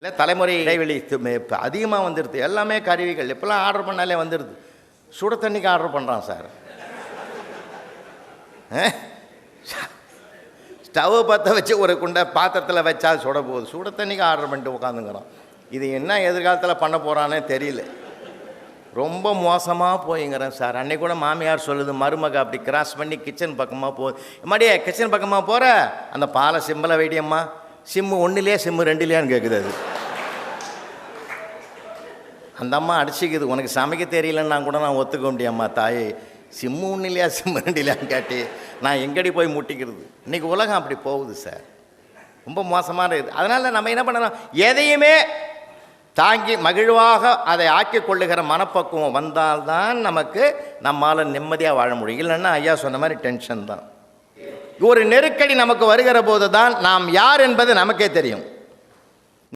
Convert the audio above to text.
இல்லை தலைமுறை இடைவெளி இப்போ அதிகமாக வந்துடுது. எல்லாமே கருவிகள் இப்போலாம் ஆர்டர் பண்ணாலே வந்துடுது. சுட தண்ணிக்கு ஆர்டர் பண்ணுறான் சார். ஸ்டவ்வை பற்ற வச்சு ஒரு குண்டை பாத்திரத்தில் வச்சா சுட போகுது. சுட தண்ணிக்கு ஆர்டர் பண்ணிட்டு உட்காந்துங்கிறோம். இது என்ன எதிர்காலத்தில் பண்ண போகிறானே தெரியல. ரொம்ப மோசமாக போய்ங்கிறேன் சார். அன்னைக்கு கூட மாமியார் சொல்லுது, மருமக அப்படி கிராஸ் பண்ணி கிச்சன் பக்கமாக போகுது. மடியே கிச்சன் பக்கமாக போகிற அந்த பாலை சிம்மில் வைடியம்மா, சிம்மு 1லே சிம்மு 2லேயான்னு கேட்குது. அது அந்த அம்மா அடிச்சிக்குது. உனக்கு சமைக்க தெரியலன்னா கூட நான் ஒத்துக்க முடியாம்மா தாயே, சிம்மு 1லேயா சிம்மு 2லேயான்னு கேட்டு நான் எங்கடி போய் முட்டிக்கிறது. இன்றைக்கி உலகம் அப்படி போகுது சார். ரொம்ப மோசமாக இருக்குது. அதனால் நம்ம என்ன பண்ணலாம், எதையுமே தாங்கி மகிழ்வாக அதை ஆக்கி கொள்ளுகிற மனப்பக்குவம் வந்தால்தான் நமக்கு நம்மால் நிம்மதியாக வாழ முடியும். இல்லைன்னா ஐயா சொன்ன மாதிரி டென்ஷன் தான். ஒரு நெருக்கடி நமக்கு வருகிற போது தான் நாம் யார் என்பது நமக்கே தெரியும்.